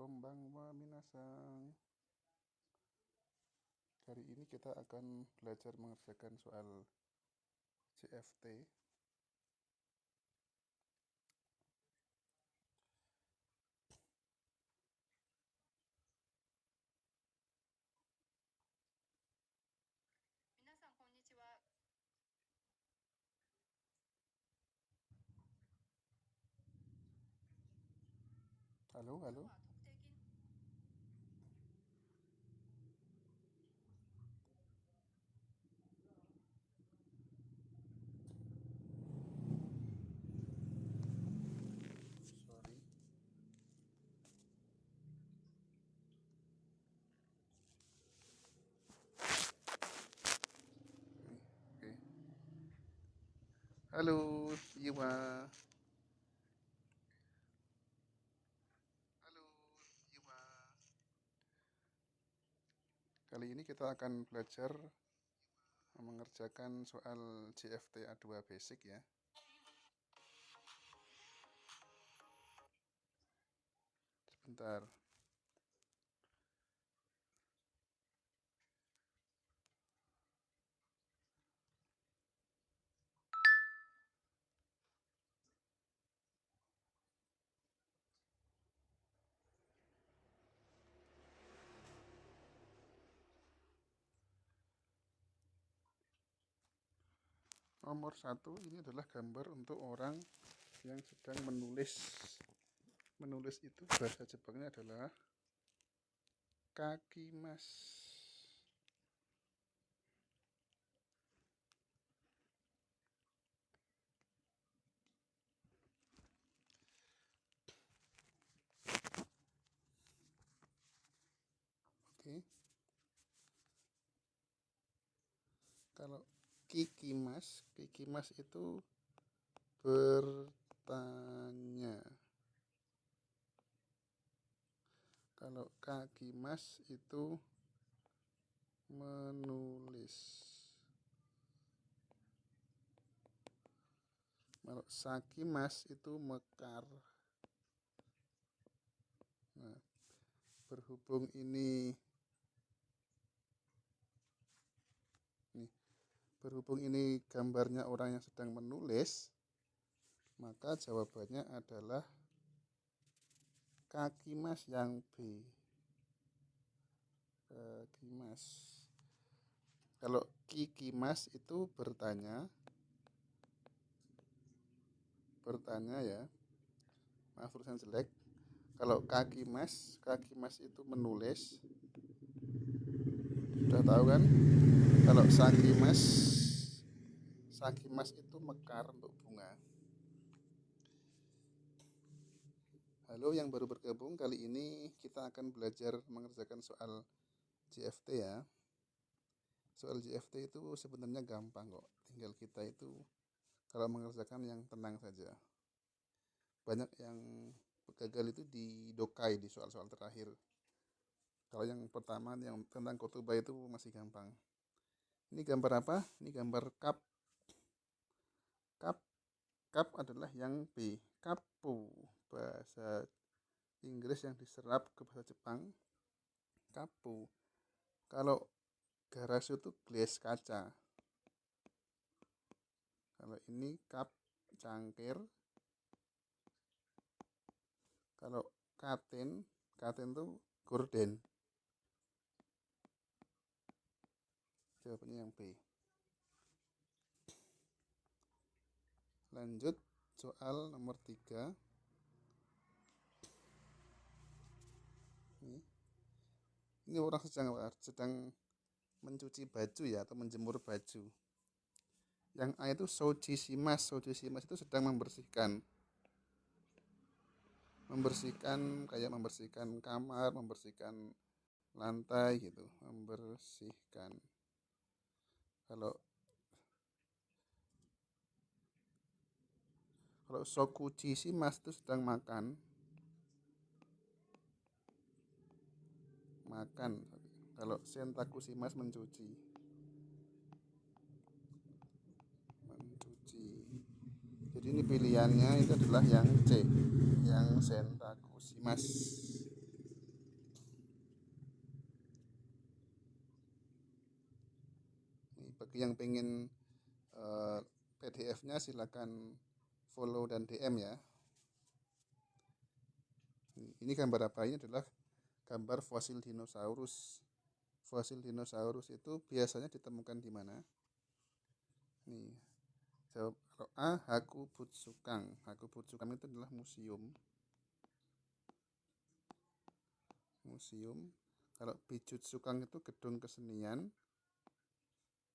Konbanwa minasang. Hari ini kita akan belajar mengerjakan soal CFT. Halo, halo. Sorry. Oke. Halo, Iwa. Halo, Iwa. Kali ini kita akan belajar mengerjakan soal CFT A2 basic ya. Sebentar. Nomor 1 ini adalah gambar untuk orang yang sedang menulis. Menulis itu bahasa Jepangnya adalah kakimasu. Oke. Kalau kikimas itu bertanya. Kalau kakimas itu menulis. Kalau sakimas itu mekar. Nah, berhubung ini gambarnya orang yang sedang menulis, maka jawabannya adalah kakimas yang B. Kakimas. Kalau kikimas itu bertanya ya. Maaf tulisan jelek. Kalau kakimas itu menulis. Sudah tahu kan? Kalau sakimas itu mekar untuk bunga. Halo yang baru bergabung, kali ini kita akan belajar mengerjakan soal GFT ya. Soal GFT itu sebenarnya gampang kok. Tinggal kita itu kalau mengerjakan yang tenang saja. Banyak yang gagal itu di dokai di soal-soal terakhir. Kalau yang pertama yang tentang kotoba itu masih gampang. Ini gambar apa? Ini gambar cup. Cup adalah yang B. Kapu. Bahasa Inggris yang diserap ke bahasa Jepang. Kapu. Kalau garasu itu gelas kaca. Kalau ini cup cangkir. Kalau katen itu gorden. Jawabannya yang B. Lanjut soal nomor 3. Ini orang sedang mencuci baju ya, atau menjemur baju. Yang A itu soujishimasu. Soujishimasu itu sedang membersihkan kayak membersihkan kamar, membersihkan lantai gitu, membersihkan. Kalau sokuchishimasu itu sedang makan. Kalau sentakushimasu mencuci. Jadi ini pilihannya itu adalah yang C, yang sentakushimasu. Bagi yang pengen PDF-nya silakan follow dan DM ya. Ini gambar apa? Ini adalah gambar fosil dinosaurus. Fosil dinosaurus itu biasanya ditemukan di mana? Nih, jawab kalau A, Hakubutsukang. Hakubutsukang itu adalah museum. Museum. Kalau Bijutsukang itu gedung kesenian.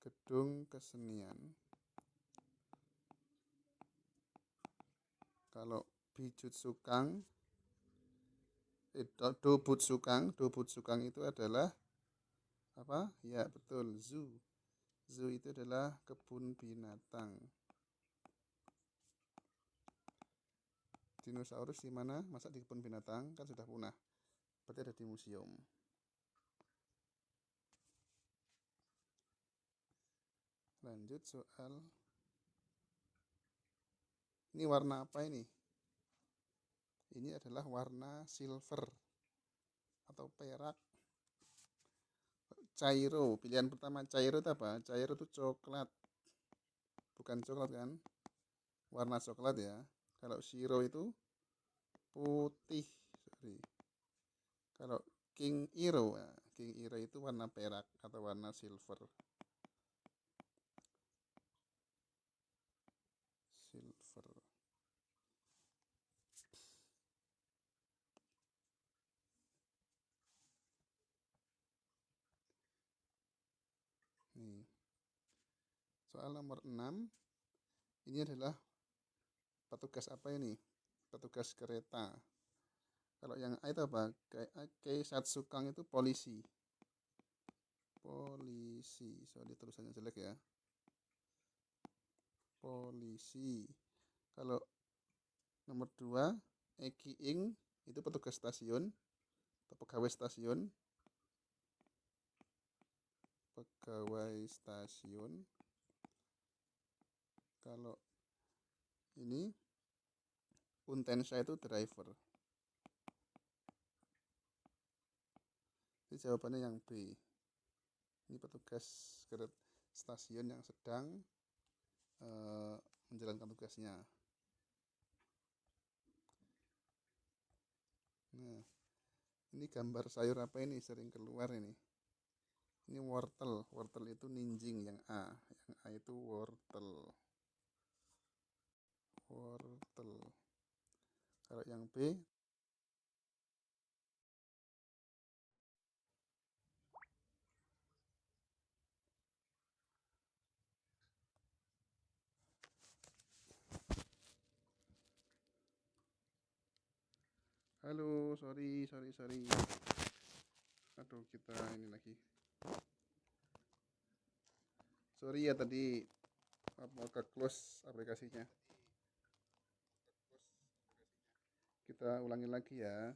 Gedung kesenian. Kalau Bijutsukang, Dobutsukang itu adalah apa? Ya betul, zoo. Zoo itu adalah kebun binatang. Dinosaurus di mana? Masa di kebun binatang? Kan sudah punah. Berarti ada di museum. Lanjut soal. Ini warna apa ini? Ini adalah warna silver atau perak. Cairo, pilihan pertama Cairo itu apa? Cairo itu coklat. Bukan coklat kan? Warna coklat ya. Kalau Shiro itu putih. Sorry. Kalau King Hero, ya, King Hero itu warna perak atau warna silver. Silver. Nih. Soal nomor 6. Ini adalah petugas apa ini? Petugas kereta. Kalau yang A itu apa? Kei Satsukang itu polisi. Polisi. Sorry tulisannya jelek ya. Polisi. Kalau nomor 2, Eki Ing itu petugas stasiun atau pegawai stasiun. Pegawai stasiun. Kalau ini Untensha itu driver. Jadi jawabannya yang B. Ini petugas stasiun yang sedang menjalankan tugasnya. Nah, ini gambar sayur apa ini sering keluar ini? Ini wortel. Wortel itu ninjing yang A. Yang A itu wortel. Wortel. Kalau yang B, halo, sorry. Aduh, kita ini lagi. Sorry ya tadi mau ke close aplikasinya. Kita ulangi lagi ya.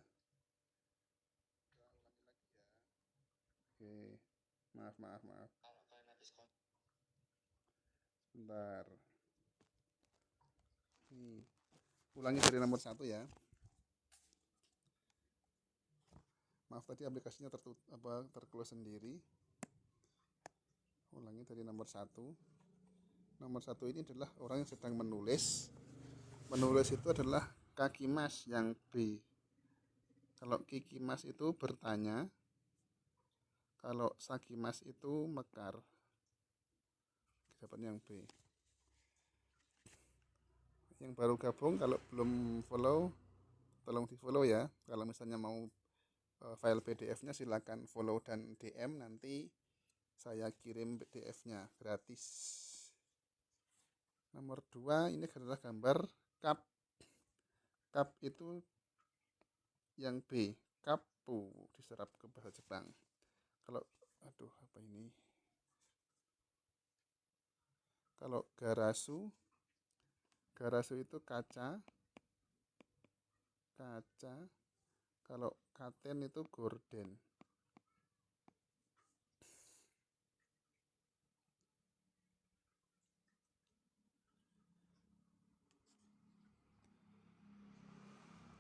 Oke. Maaf. Sebentar. Nih. Ulangi dari nomor 1 ya. Maaf tadi aplikasinya terclose sendiri. Ulangi dari nomor 1. Nomor 1 ini adalah orang yang sedang menulis. Menulis itu adalah kaki mas yang B. Kalau kiki mas itu bertanya. Kalau saki mas itu mekar. Jawabannya yang B. Yang baru gabung kalau belum follow tolong di follow ya. Kalau misalnya mau file PDF-nya silakan follow dan DM, nanti saya kirim PDF-nya gratis. Nomor 2 ini adalah gambar cup. Cup itu yang B, kapu diserap ke bahasa Jepang. Kalau apa ini? Kalau garasu itu kaca. Kalau katen itu gorden.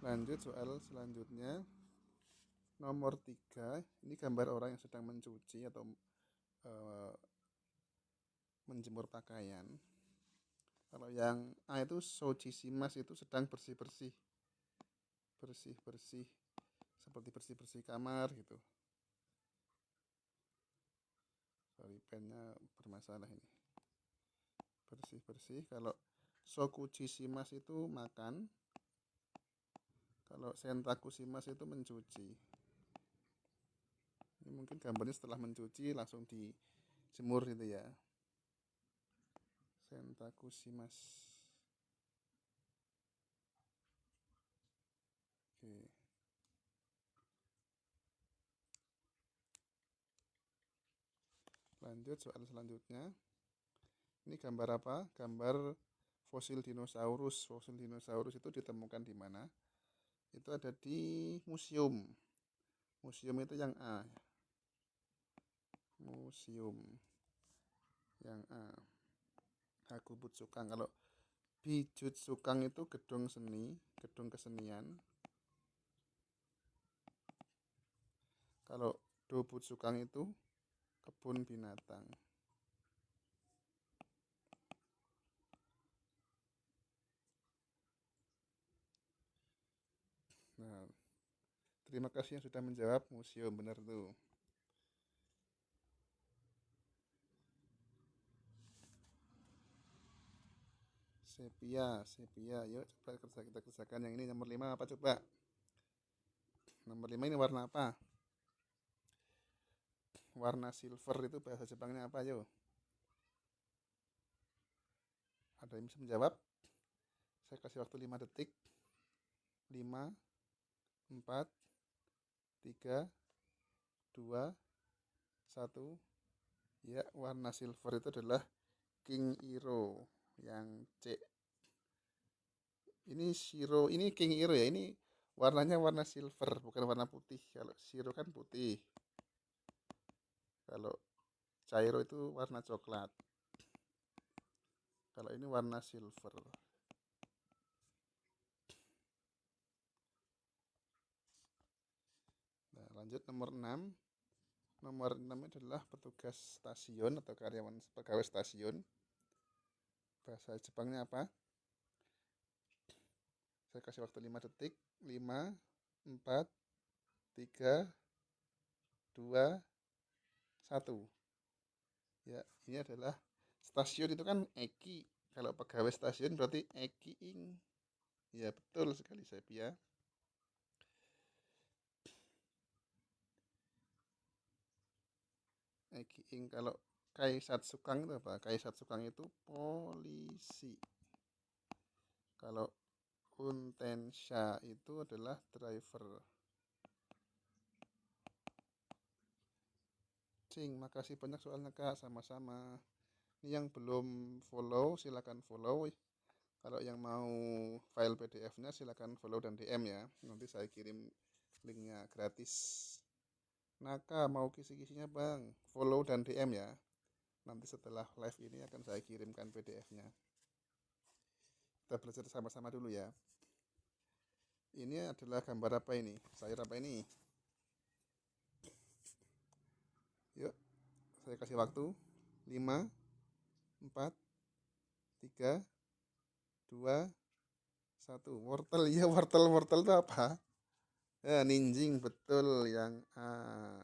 Lanjut soal selanjutnya. Nomor 3, ini gambar orang yang sedang mencuci atau menjemur pakaian. Kalau yang A itu Sojishimas itu sedang bersih-bersih. Bersih-bersih. Seperti bersih-bersih kamar gitu. Sorry, pennya bermasalah ini. Bersih-bersih. Kalau Sokujishimas itu makan. Kalau Sentakushimas itu mencuci. Ini mungkin gambarnya setelah mencuci langsung dijemur gitu ya. Sentakushimas. Oke. Lanjut soal selanjutnya. Ini gambar apa? Gambar fosil dinosaurus. Fosil dinosaurus itu ditemukan di mana? Itu ada di museum. Museum itu yang A. Museum yang A. Hakubutsukang. Kalau Bijutsukang itu gedung seni, gedung kesenian. Kalau Dobutsukang itu kebun binatang. Nah, terima kasih yang sudah menjawab. Museum, benar tuh. Sepia. Yuk coba kita kerjakan yang ini nomor 5 apa coba? Nomor 5 ini warna apa? Warna silver itu bahasa Jepangnya apa, yuk? Ada yang bisa menjawab? Saya kasih waktu 5 detik. 5, 4, 3, 2, 1. Ya, warna silver itu adalah King Iro yang C. Ini Shiro, ini King Iro ya. Ini warnanya warna silver, bukan warna putih. Kalau Shiro kan putih. Kalau Cairo itu warna coklat. Kalau ini warna silver. Nah, lanjut nomor 6. Nomor 6 adalah petugas stasiun atau karyawan pegawai stasiun. Bahasa Jepangnya apa? Saya kasih waktu 5 detik. 5, 4, 3, 2, 1. Ya, ini adalah stasiun itu kan eki. Kalau pegawai stasiun berarti eki ing. Ya, betul sekali Sepia. Eki ing. Kalau Kaisatsukan itu apa? Kaisatsukan itu polisi. Kalau Untensha itu adalah driver. Cing, makasih banyak soalnya Kak, sama-sama. Ini yang belum follow silakan follow. Kalau yang mau file PDF-nya silakan follow dan DM ya. Nanti saya kirim linknya gratis. Naka mau kisi-kisinya Bang, follow dan DM ya. Nanti setelah live ini akan saya kirimkan PDF-nya. Kita belajar sama-sama dulu ya. Ini adalah gambar apa ini? Sayur apa ini? Yuk, saya kasih waktu. 5, 4, 3, 2, 1. Wortel, ya wortel itu apa? Ya, ninjing, betul yang A.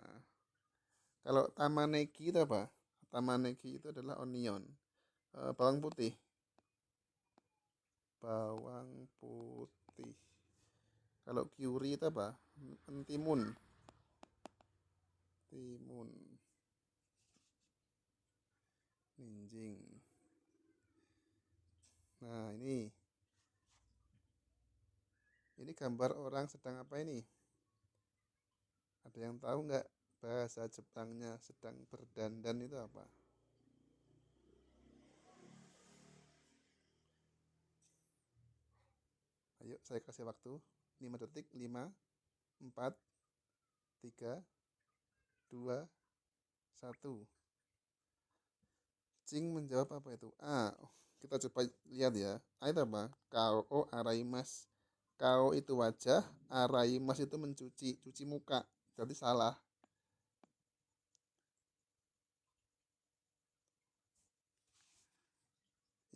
Kalau tamaneki itu apa? Tamaneki itu adalah onion. Bawang putih. Bawang putih. Kalau kyuri itu apa? Timun. Timun. Ninjing. Nah, ini gambar orang sedang apa ini? Ada yang tahu nggak bahasa Jepangnya sedang berdandan itu apa? Ayo, saya kasih waktu 5 detik. 5, 4, 3, 2, 1. Cing menjawab apa itu? A. Kita coba lihat ya. A itu apa? Kao araimas. Kao itu wajah, araimas itu mencuci, cuci muka. Jadi salah.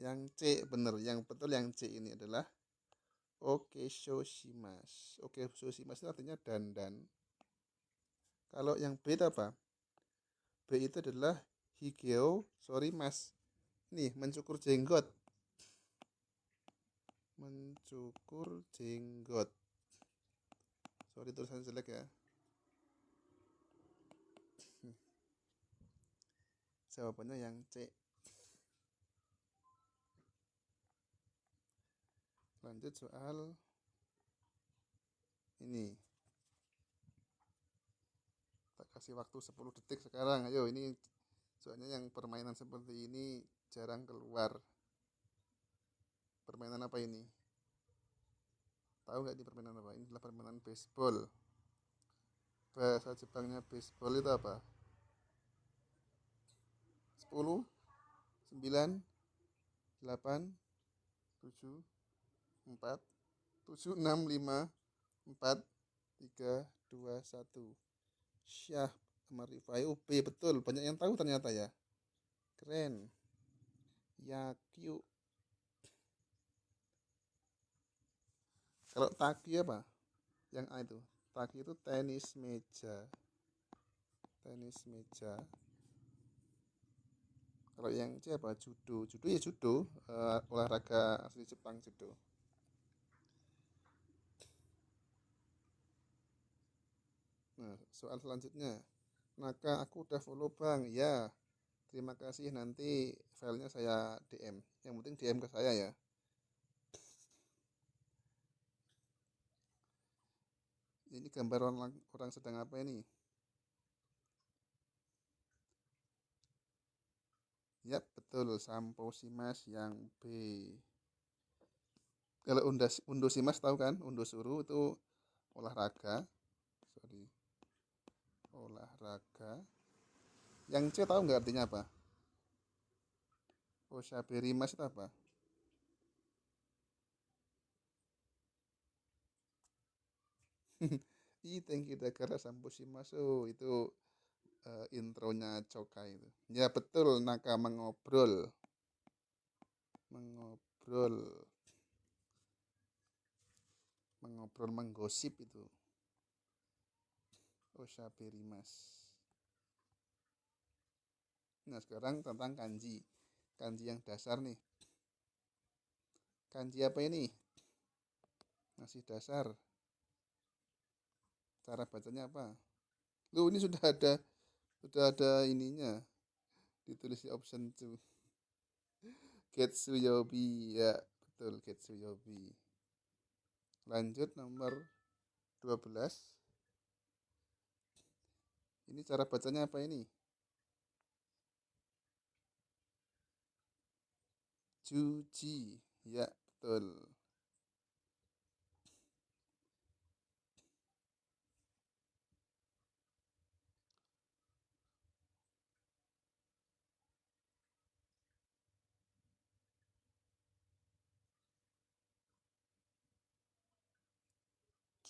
Yang C bener, yang betul yang C ini adalah okeshoshimasu. Okeshoshimasu itu artinya dandan. Kalau yang B itu apa? B itu adalah higeo sorry mas. Nih, mencukur jenggot. Mencukur jenggot. Sorry tulisan jelek ya. Jawabannya yang C. Lanjut soal ini. Tak kasih waktu 10 detik sekarang. Ayo, ini soalnya yang permainan seperti ini jarang keluar. Permainan apa ini? Tahu nggak di permainan apa? Ini adalah permainan baseball. Bahasa Jepangnya baseball itu apa? 10, 9, 8, 7, 4, 7, 6, 5, 4, 3, 2, 1. Syah sama Rifai UB betul. Banyak yang tahu ternyata ya. Keren. Yakyu. Kalau Taki apa? Yang A itu. Taki itu tenis meja. Tenis meja. Kalau yang C apa? Judo. Judo ya judo. Olahraga asli Jepang judo. Nah, soal selanjutnya. Maka aku udah follow bang. Ya, terima kasih. Nanti filenya saya DM. Yang penting DM ke saya ya. Ini gambar orang sedang apa ini? Yap, betul. Sampo Simas yang B. Kalau Undo Simas tahu kan? Undo Suru itu olahraga. Sorry. Olahraga. Yang C tahu nggak artinya apa? Oshaberimas itu apa? Thank you Dagara Sampo Simas. Oh, itu intronya Cokai itu. Ya betul, Naka mengobrol. Mengobrol. Mengobrol, menggosip itu. Oshaberimas. Nah, sekarang tentang kanji. Kanji yang dasar nih. Kanji apa ini? Masih dasar. Cara bacanya apa? Loh, ini sudah ada ininya. Ditulis di option 2. Getsuyobi. Ya, betul Getsuyobi. Lanjut nomor 12. Ini cara bacanya apa ini? Juji. Ya, betul.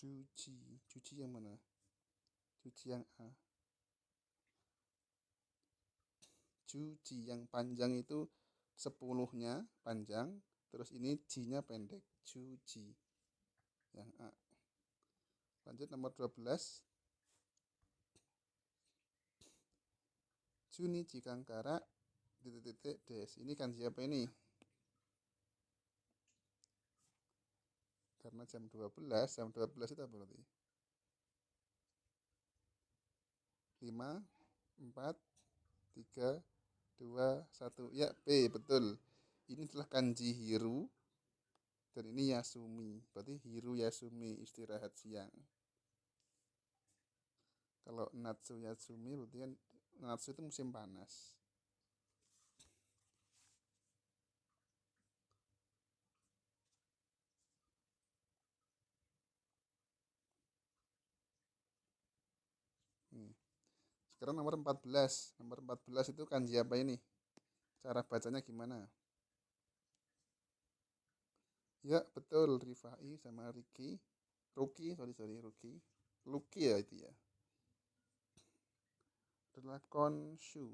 Juji. Juji yang mana? Juji yang A. Juji yang panjang itu 10-nya panjang. Terus ini J-nya pendek. Juji. Yang A. Lanjut nomor 12. Junichi Kangkara titik des. Ini kanji apa ini? Karena jam 12 itu apa berarti? 5, 4, 3, 2, 1. Ya, B, betul. Ini adalah kanji Hiru dan ini Yasumi. Berarti Hiru Yasumi, istirahat siang. Kalau Natsu Yasumi berarti kan Natsu itu musim panas. Sekarang nomor 14. Nomor 14 itu kanji apa ini? Cara bacanya gimana? Ya, betul. Rifai sama Riki. Sorry, Ruki. Luki ya itu ya. Adalah konshu.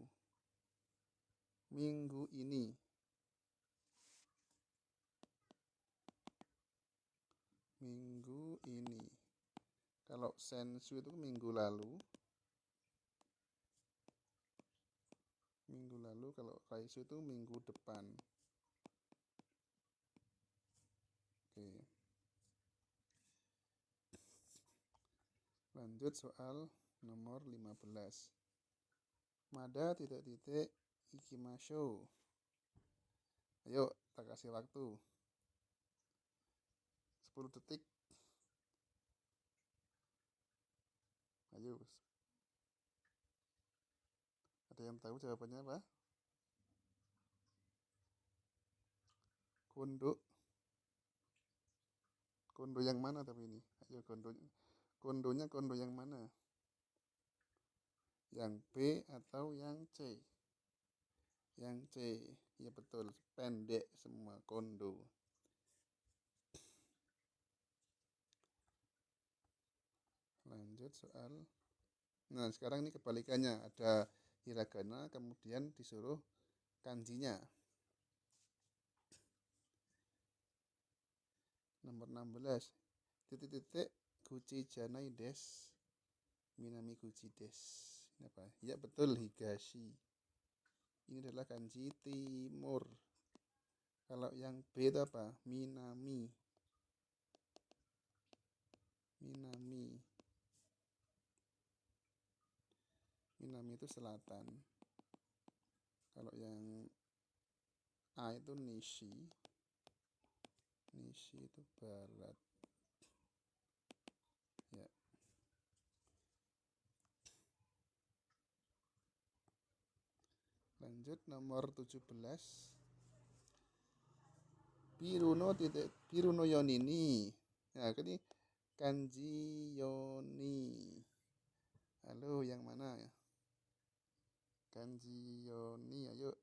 Minggu ini. ini. Kalau sensu itu minggu lalu. Kalau kaisu itu minggu depan. Oke. Lanjut soal nomor 15. Mada titik-titik ikimashou. Ayo, tak kasih waktu. 10 detik. Ayo. Ada yang tahu jawabannya apa? Kondo. Kondo yang mana tapi ini? Ayo kondonya kondo yang mana? Yang B atau yang C? Yang C. Ya betul, pendek semua kondo. Lanjut soal. Nah, sekarang ini kebalikannya. Ada hiragana, kemudian disuruh kanjinya. Nomor 16. Titik-titik Guci Janai des. Minami Guci des. Ini apa? Ya betul, Higashi. Ini adalah kanji timur. Kalau yang B itu apa? Minami. Minami itu selatan. Kalau yang A itu Nishi. Nishi itu barat. Ya. Lanjut nomor 17. Piruno Yonini. Nah, ini kanji Yoni. Halo, yang mana ya? Kanji Yoni, ayo.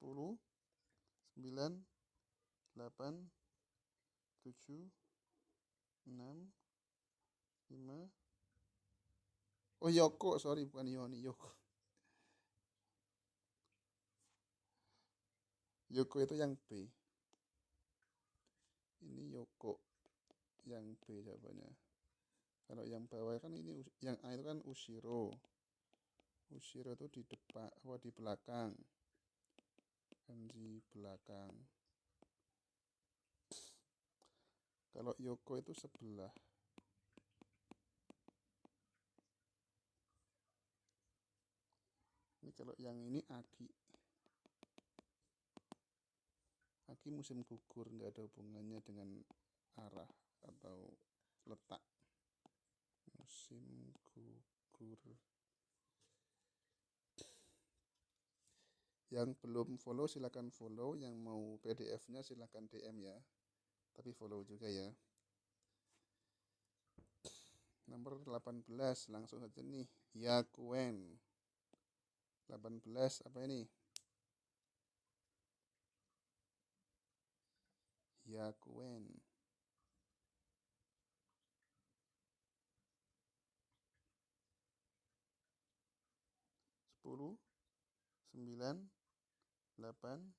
10, 9, 8, 7, 6, 5. Oh, Yoko, sorry, bukan Yoni, Yoko. Yoko itu yang B. Ini Yoko yang B jawabannya. Kalau yang bawah kan ini yang A itu kan Ushiro. Ushiro itu di depan, di belakang. Kanji belakang. Kalau Yoko itu sebelah. Ini kalau yang ini Aki. Aki musim gugur, nggak ada hubungannya dengan arah atau letak. Musim gugur. Yang belum follow silakan follow, yang mau PDF-nya silakan DM ya. Tapi follow juga ya. Nomor 18, langsung saja nih. Yakuen. 18 apa ini? Yakuen. 10, 9, 8,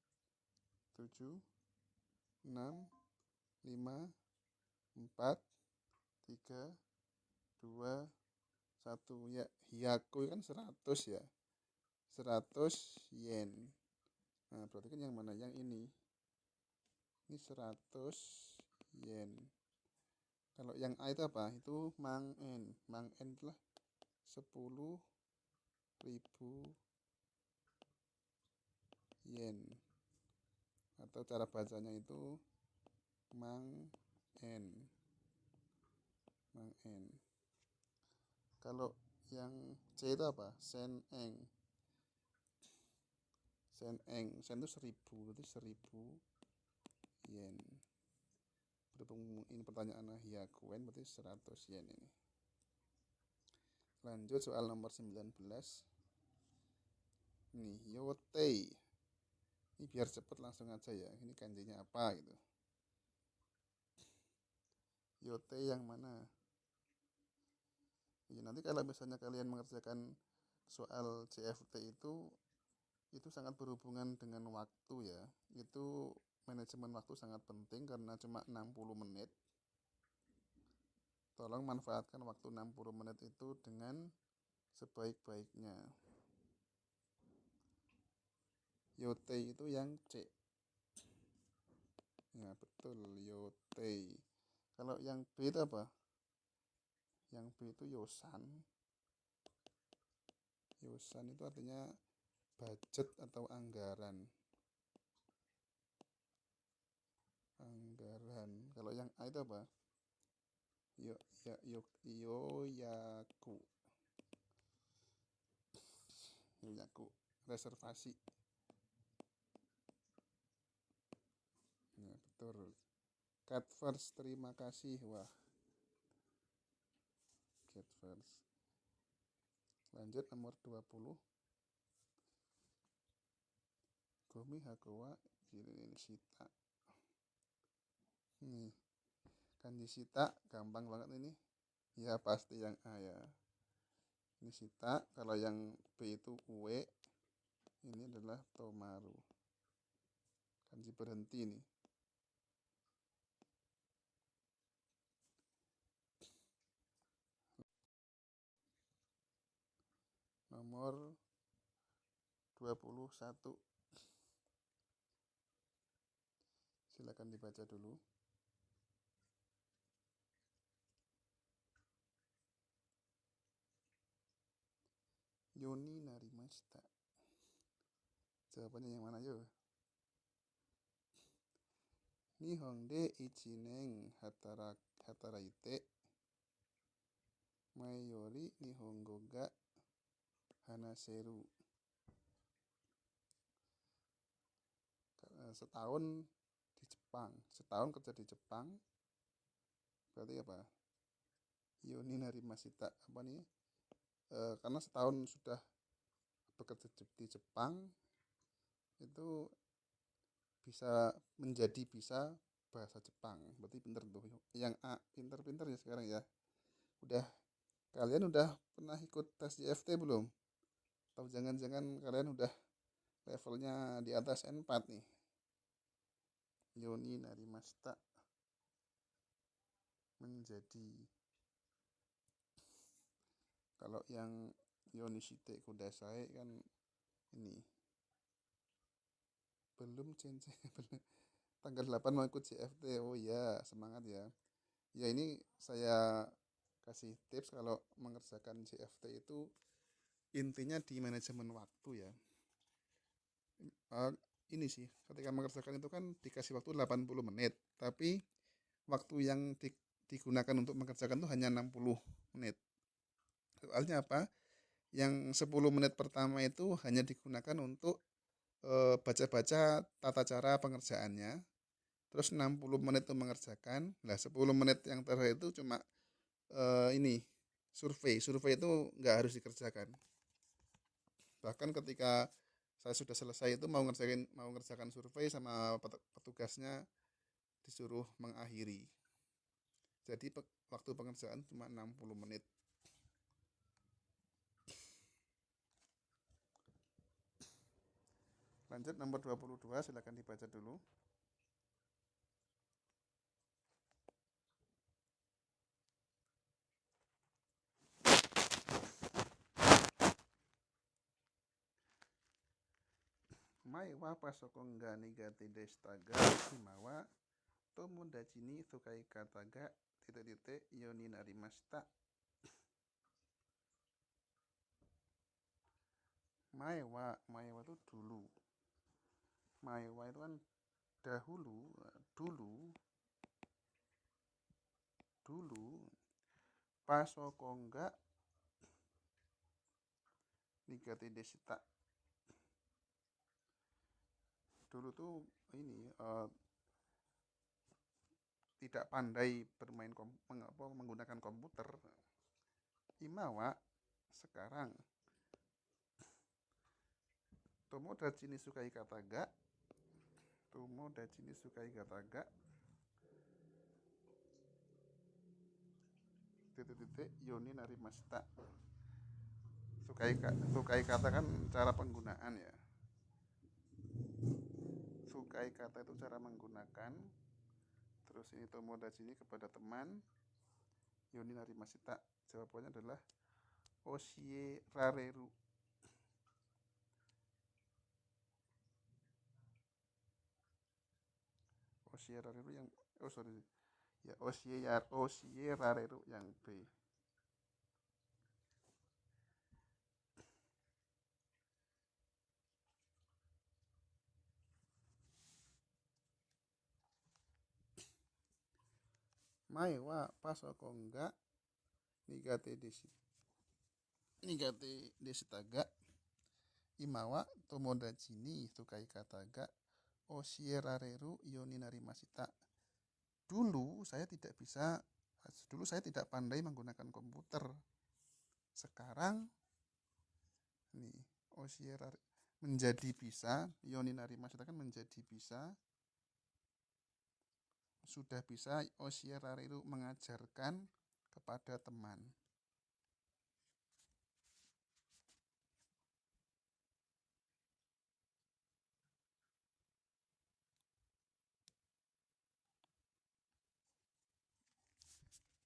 7, 6, 5, 4, 3, 2, 1. Ya, Hyaku kan 100 ya. 100 yen. Nah, berarti kan yang mana? Yang ini. Ini 100 yen. Kalau yang A itu apa? Itu mang-en. Mang-en itulah 10.000 yen. Atau cara bacanya itu mang-en. Mang-en. Kalau yang C itu apa? Sen-eng. Sen-eng. Sen itu 1000. Berarti 1000 yen. Berhubung ini pertanyaan Hyakuen, berarti 100 yen ini. Lanjut soal nomor 19. Nih, Yotei. Ini biar cepet langsung aja ya. Ini kanjinya apa gitu. Yotei yang mana? Ya, nanti kalau misalnya kalian mengerjakan soal CFT itu itu sangat berhubungan dengan waktu ya. Itu manajemen waktu sangat penting karena cuma 60 menit. Tolong manfaatkan waktu 60 menit itu dengan sebaik-baiknya. Yote itu yang C. Ya betul, yote. Kalau yang B itu apa? Yang B itu yosan. Yosan itu artinya budget atau anggaran. Anggaran. Kalau yang A itu apa? Yoyaku. Yoyaku. Reservasi. Ya, betul. Cat first, terima kasih. Wah, cat first. Lanjut nomor 20. Gomi hakowa jirin sita. Nih, kanji sita gampang banget ini. Ya pasti yang A ya. Ini sita, kalau yang B itu kue. Ini adalah tomaru. Kanji berhenti nih. Nomor 21. Silakan dibaca dulu. Yoni narimashita. Jawabannya yang mana yuk? Nihon de ichinen hataraite mae yori nihongo ga hanaseru. Setahun di Jepang, setahun kerja di Jepang, berarti apa? Yoni narimashita. Apa nih? Karena setahun sudah bekerja di Jepang, itu bisa bisa bahasa Jepang. Berarti pinter tuh. Yang A pinter-pinter ya sekarang ya. Udah Kalian udah pernah ikut tes JFT belum? Atau jangan-jangan kalian udah levelnya di atas N4 nih. Yoni narimashita menjadi. Kalau yang Yonishite kudasai kan ini belum CNC belum. Tanggal 8 mau ikut JFT. Oh ya, semangat ya. Ya ini saya kasih tips kalau mengerjakan JFT itu intinya di manajemen waktu ya. Ini sih ketika mengerjakan itu kan dikasih waktu 80 menit, tapi waktu yang digunakan untuk mengerjakan itu hanya 60 menit. Soalnya apa? Yang 10 menit pertama itu hanya digunakan untuk baca-baca tata cara pengerjaannya. Terus 60 menit itu mengerjakan. Nah, 10 menit yang terakhir itu cuma ini survei. Survei itu nggak harus dikerjakan. Bahkan ketika saya sudah selesai itu mau ngerjakan survei sama petugasnya disuruh mengakhiri. Jadi waktu pengerjaan cuma 60 menit. Lanjut nomor 22, silakan dibaca dulu. Mai wa pasokong ga nigate deshitaga himawa tomodachi ni sukai kata ga titik-titik yoni narimashita. Maewa itu dulu. Maewa itu kan dahulu, dulu. Pasokongga nigate deshita. Dulu tuh ini tidak pandai bermain menggunakan komputer. Imawa sekarang. Tomodachi ni sukai kata ga. Tomodachi ni sukai kata ga. Titik-titik yoni narimashita. Sukai kata kan cara penggunaan ya. sukai kata itu cara menggunakan. Terus ini tomodachi ini kepada teman. Yoni narimasita. Jawabannya adalah oshie rareru. Oshie rareru yang sorry. Ya oshie rareru yang B. Mai wa pasoko enggak nigate deshita ga imawa tomodachi ni sukai kata ga oshirareru yoni narimashita. Dulu saya tidak pandai menggunakan komputer. Sekarang nih oshirare menjadi bisa, yoni narimashita kan menjadi bisa, sudah bisa oshirareru mengajarkan kepada teman.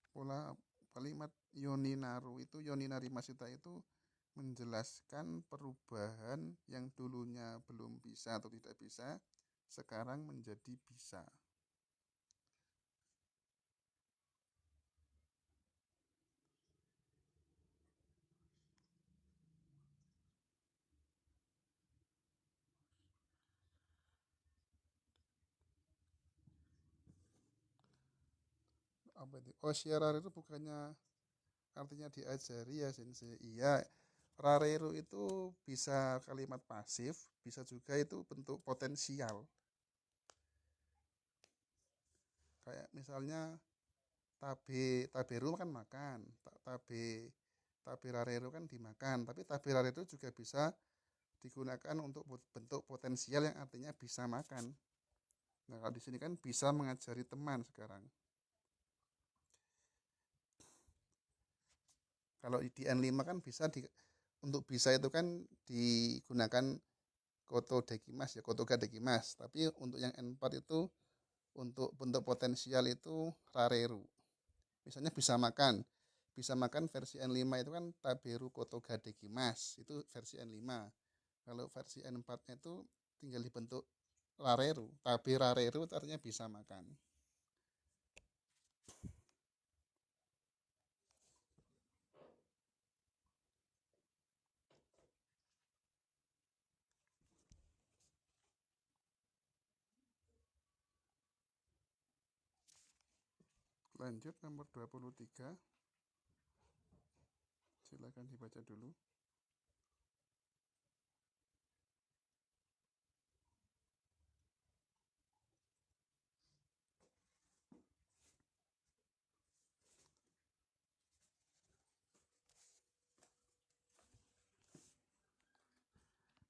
Pola kalimat yoni narimashita itu menjelaskan perubahan yang dulunya belum bisa atau tidak bisa, sekarang menjadi bisa. Apa itu? Oshirar itu bukannya artinya diajari ya sensei. Iya, rareru itu bisa kalimat pasif, bisa juga itu bentuk potensial. Kayak misalnya taberu kan makan, tabe rareru kan dimakan, tapi tabe rareru juga bisa digunakan untuk bentuk potensial yang artinya bisa makan. Nah, kalau di sini kan bisa mengajari teman sekarang. Kalau di N5 kan untuk bisa itu kan digunakan koto dekimas ya, kotoga dekimas. Tapi untuk yang N4 itu untuk bentuk potensial itu rareru. Misalnya bisa makan. Bisa makan versi N5 itu kan taberu kotoga dekimas. Itu versi N5. Kalau versi N4-nya itu tinggal dibentuk rareru. Tabe rareru itu artinya bisa makan. Lanjut nomor 23. Silakan dibaca dulu.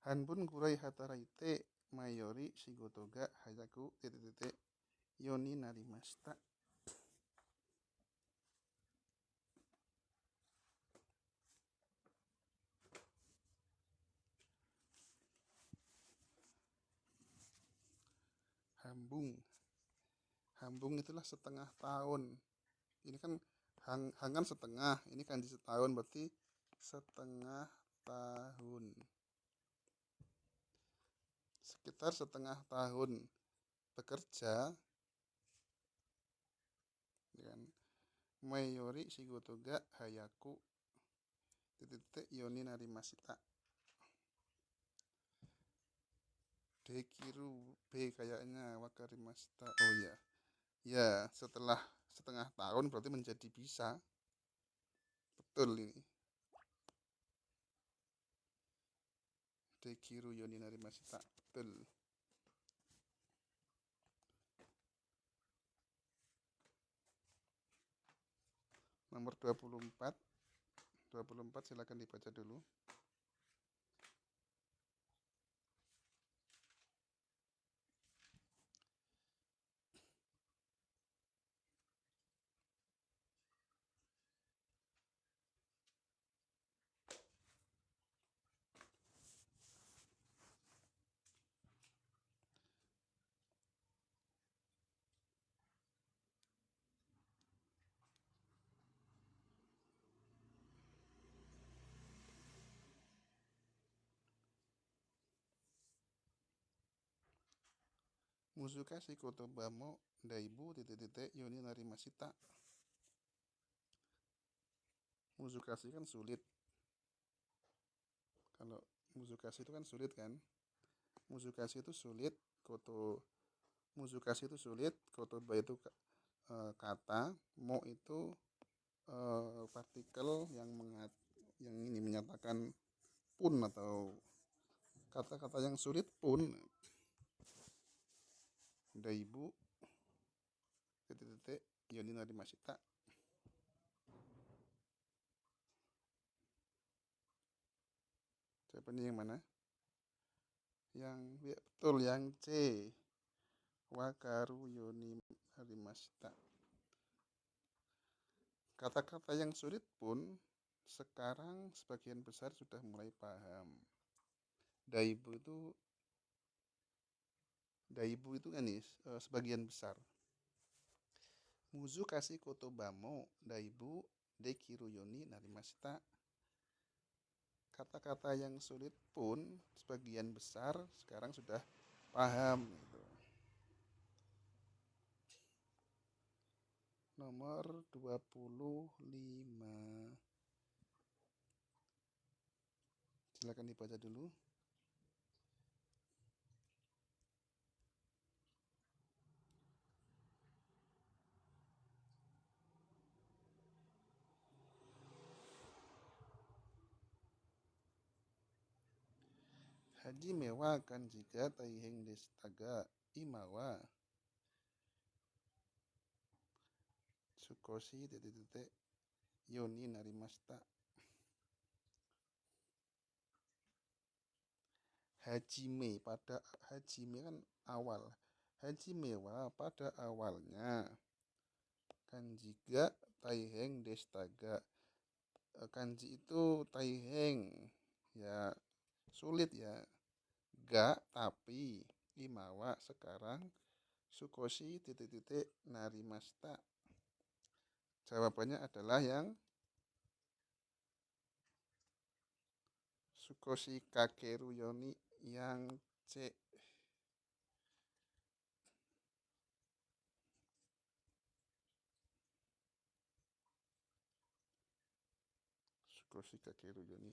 Hanbun kurai hataraite mayori shigoto ga hayaku titik yoni narimashita. Hambung itulah setengah tahun. Ini kan hangan setengah, ini kan di setahun berarti setengah tahun. Sekitar setengah tahun bekerja, kan? Mayori shigoto ga hayaku titik yoni narimashita. Dekiru B kayaknya wakarimashita. Oh ya. Ya, setelah setengah tahun berarti menjadi bisa. Betul ini. Dekiru yoni narimashita. Betul. Nomor 24. 24 silakan dibaca dulu. Muzukashi kotobamo daibu titik-titik yoni narimashita. Muzukashi kan sulit. Kalau muzukashi itu kan sulit kan? Muzukashi itu sulit, muzukashi itu sulit, kotoba itu kata, mo itu partikel yang ini menyatakan pun atau kata-kata yang sulit pun. Daibu titik-titik yoni narimashita. Jawabannya yang mana? Yang ya, betul yang C. Wakaru yoni narimashita. Kata-kata yang sulit pun sekarang sebagian besar sudah mulai paham. Daibu itu kan nih sebagian besar. Muzukashi kotobamo daibu dekiru yoni narimashita. Kata-kata yang sulit pun sebagian besar sekarang sudah paham gitu. Nomor 25. Silakan dibaca dulu. Haji mewa kan jika taiheng destaga imawa sukoshi titik-titik yoni narimashita. Hajime kan awal. Hajimewa pada awalnya. Kanjiga taiheng destaga. Kanji itu taiheng ya sulit ya. Ga tapi imawa sekarang sukoshi titik-titik narimashita. Jawabannya adalah yang sukoshi kakeru yoni yang C. Sukoshi kakeru yoni.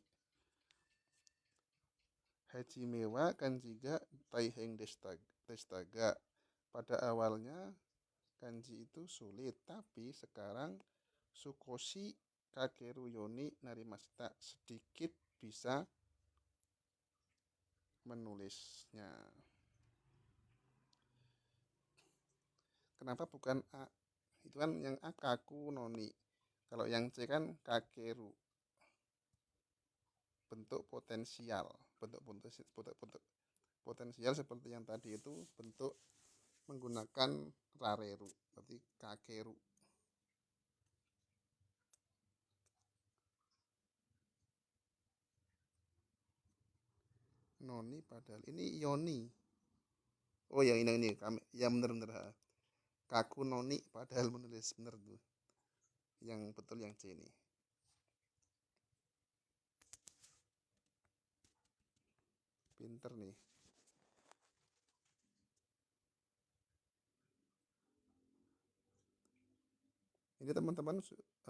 Hajimewa kanjiga taiheng destaga. Pada awalnya kanji itu sulit, tapi sekarang sukoshi kakeru yoni narimashita, sedikit bisa menulisnya. Kenapa bukan A? Itu kan yang A kaku noni. Kalau yang C kan kakeru. Bentuk potensial. Bentuk potensial seperti yang tadi itu bentuk menggunakan rareru. Berarti kakeru. Noni padahal ini yoni. Oh ya ini ya bener-bener. Kaku noni padahal menulis bener tuh. Yang betul yang C ini. Pinter nih. Ini teman-teman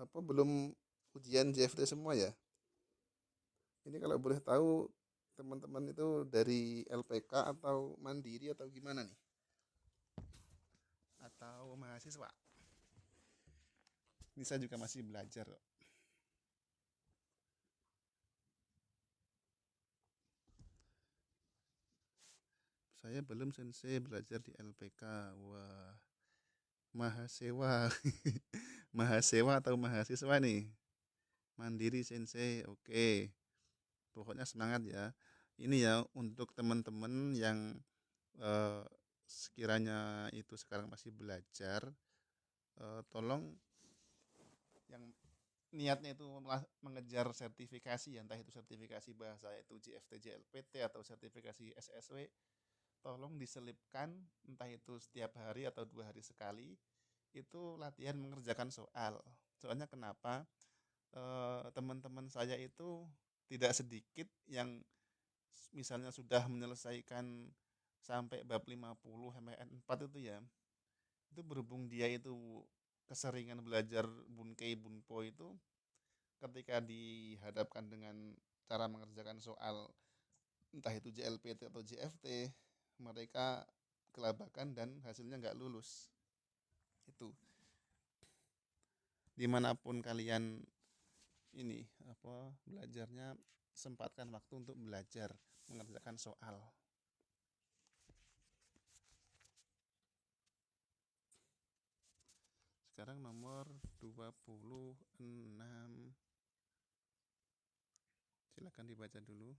belum ujian JFT semua ya? Ini kalau boleh tahu teman-teman itu dari LPK atau mandiri atau gimana nih? Atau mahasiswa? Ini saya juga masih belajar kok. Saya belum sensei belajar di LPK. Wah, mahasiswa. Mahasiswa atau mahasiswa nih? Mandiri sensei, oke. Pokoknya semangat ya. Ini ya untuk teman-teman yang sekiranya itu sekarang masih belajar, tolong yang niatnya itu mengejar sertifikasi ya, entah itu sertifikasi bahasa itu JFT JLPT atau sertifikasi SSW, tolong diselipkan entah itu setiap hari atau 2 hari sekali itu latihan mengerjakan soal. Soalnya kenapa? Teman-teman saya itu tidak sedikit yang misalnya sudah menyelesaikan sampai bab 50 sampai ayat 4 itu ya. Itu berhubung dia itu keseringan belajar Bunkei Bunpo itu, ketika dihadapkan dengan cara mengerjakan soal entah itu JLPT atau JFT, mereka kelabakan dan hasilnya nggak lulus. Itu dimanapun kalian ini apa belajarnya, sempatkan waktu untuk belajar mengerjakan soal. Sekarang nomor 26. Silakan dibaca dulu.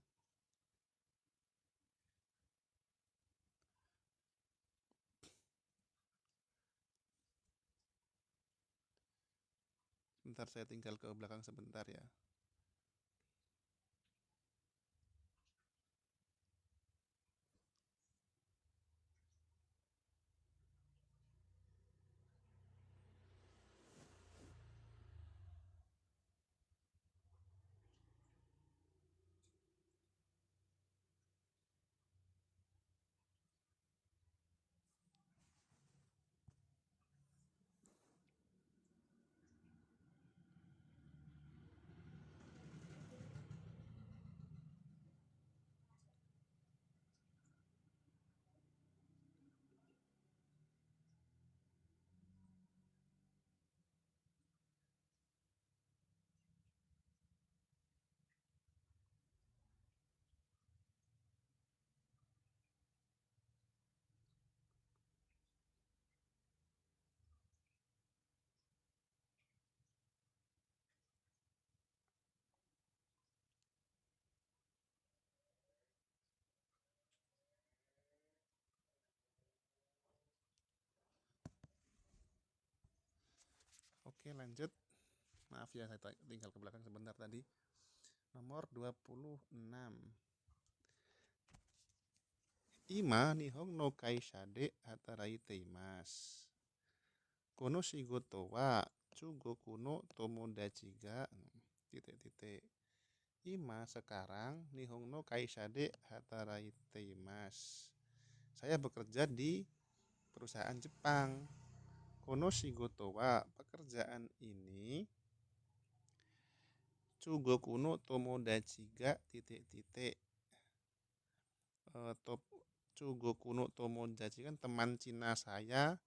Bentar, saya tinggal ke belakang sebentar ya. Oke, lanjut. Maaf ya, saya tinggal ke belakang sebentar tadi. Nomor 26. Ima nihong no kaisha de hataraite imasu. Kono shigoto wa chugoku no tomodachi ga titik-titik. Ima sekarang nihong no kaisha de hataraite imasu. Saya bekerja di perusahaan Jepang. Kono shigoto wa pekerjaan ini Chugoku no tomodachi ga titik-titik. Chugoku no tomodachi kan teman Cina saya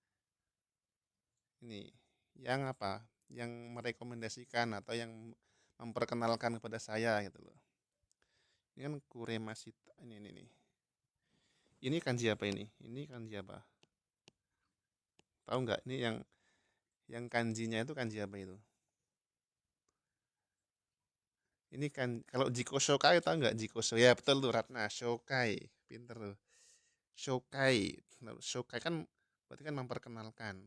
ini, yang apa? Yang merekomendasikan atau yang memperkenalkan kepada saya gitu loh. Ini kan kuremashita ini. Ini kanji apa ini? Ini kanji apa? Tahu nggak? Ini yang kanjinya itu kanji apa itu? Ini kan kalau Jiko Shokai tahu nggak Jiko Shokai? Ya betul tuh Ratna, Shokai. Pinter tuh. Shokai. Shokai kan berarti kan memperkenalkan.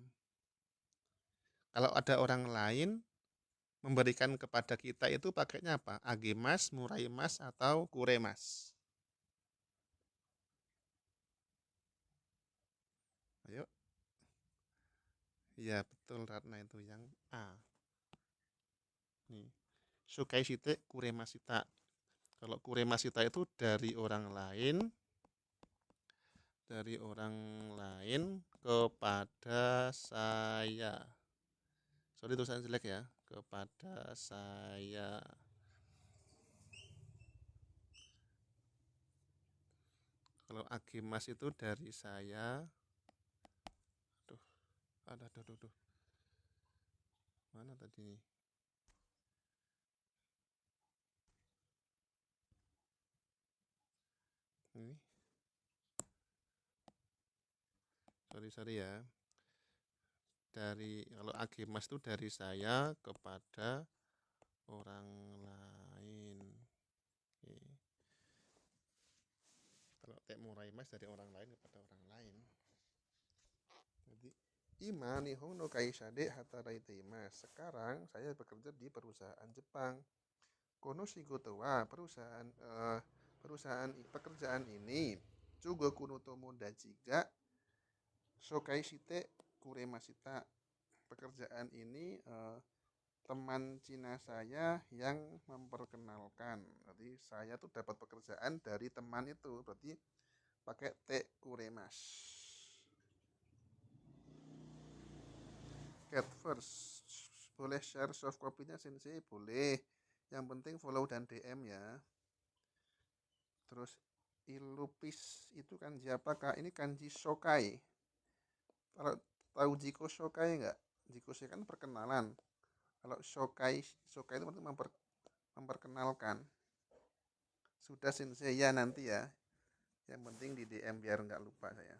Kalau ada orang lain memberikan kepada kita itu pakainya apa? Agemas, Muraimas, atau Kuremas? Ayo. Ya betul Ratna, itu yang A. Nih. Shokai shite Kuremasita. Kalau Kuremasita itu dari orang lain kepada saya. Sorry tulisan jelek ya, kepada saya. Kalau agemas itu dari saya. Aduh. Mana tadi nih? Ini. Sorry ya. Kalau agemas itu dari saya kepada orang lain. Oke. Kalau Muraimas dari orang lain kepada orang lain. Jadi Ima nihong no kaisha de hataraite imasu. Sekarang saya bekerja di perusahaan Jepang. Kono shigoto wa pekerjaan ini Chugoku no tomodachi ga shokai shite kuremashita. Pekerjaan ini teman Cina saya yang memperkenalkan. Berarti saya tuh dapat pekerjaan dari teman itu. Berarti pakai te kuremas. Cat first. Boleh share soft copy-nya Sensei? Boleh. Yang penting follow dan DM ya. Terus ilupis itu kanji apakah? Ini kanji shokai. Kalau tahu Jiko Shokai enggak? Jiko Shokai kan perkenalan. Kalau Shokai, Shokai itu memperkenalkan. Sudah Sensei ya nanti ya. Yang penting di DM biar nggak lupa saya.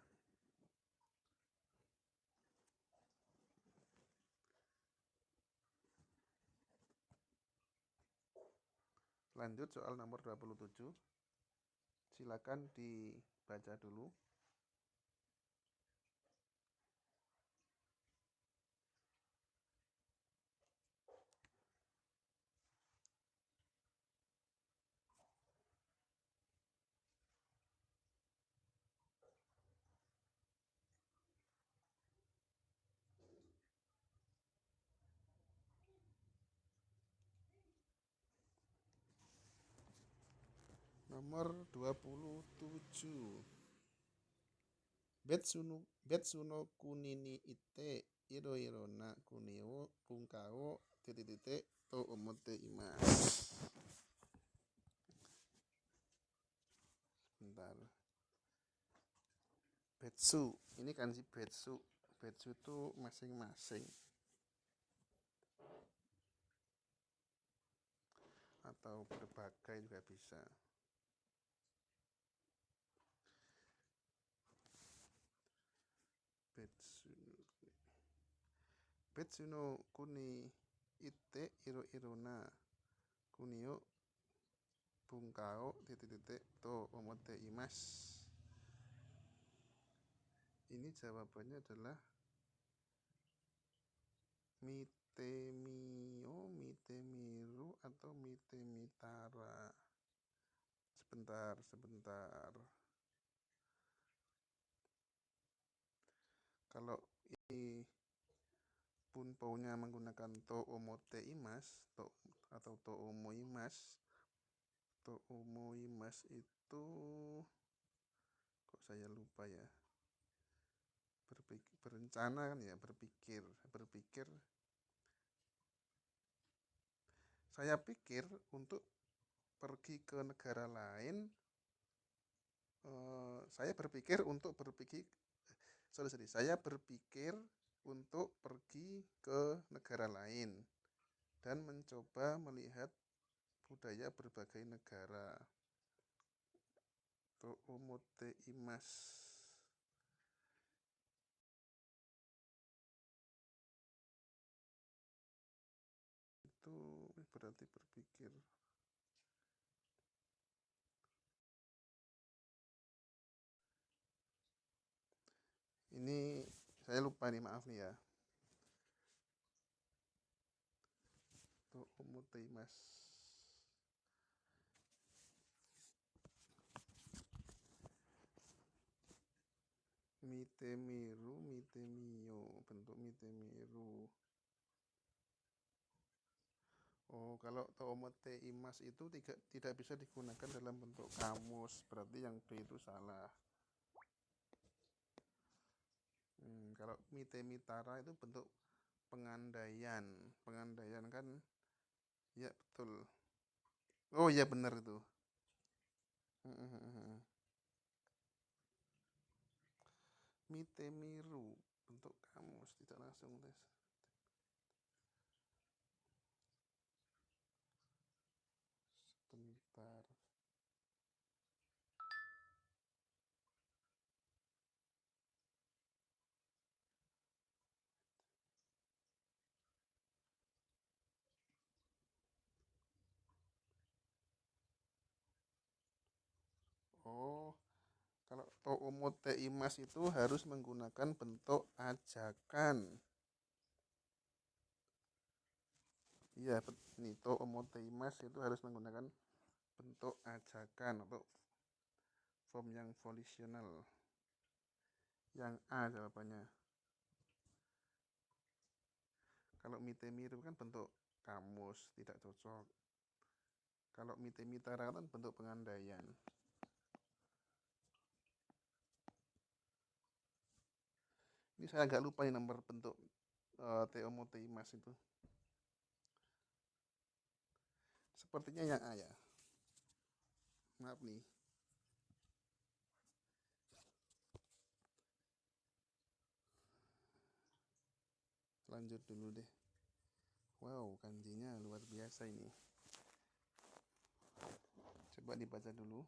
Lanjut soal nomor 27. Silakan dibaca dulu. Nomor 27. Betsuno kunini ite iro irona kunio kungkao titik to omote imas. Bentar. Betsu, ini kanji betsu. Betsu itu masing-masing. Atau berbagai juga bisa. Betsuno kuni ite iro irona kunio bungkao titik to omote imas. Ini jawabannya adalah mitemio, mitemiru atau mitemitara. Sebentar. Kalau ini punpaunya menggunakan to omote imas atau to omoimas. To omoimas itu kok saya lupa ya. Berencana kan ya, berpikir. Saya pikir untuk pergi ke negara lain, saya berpikir untuk pergi ke negara lain dan mencoba melihat budaya berbagai negara. To omote imas. Itu berarti berpikir. Ini saya lupa nih, maaf nih ya. To omote imas. Mitemiru, mitemio, bentuk mitemiru. Oh, kalau to omote imas itu tidak bisa digunakan dalam bentuk kamus, berarti yang B itu salah. Kalau mitemitara itu bentuk pengandaian kan, ya betul. Oh iya benar itu. Mitemiru bentuk kamus, tidak langsung tes. Sebentar. Oh, kalau to omote imas itu harus menggunakan bentuk ajakan. Iya, nih to omote imas itu harus menggunakan bentuk ajakan atau form yang volisional. Yang A jawabannya. Kalau mitemiru kan bentuk kamus, tidak cocok. Kalau mitemitara kan bentuk pengandaian. Ini saya agak lupa nih nomor bentuk Theomoteimas itu. Sepertinya yang A ya. Maaf nih. Lanjut dulu deh. Wow, kanjinya luar biasa ini. Coba dibaca dulu.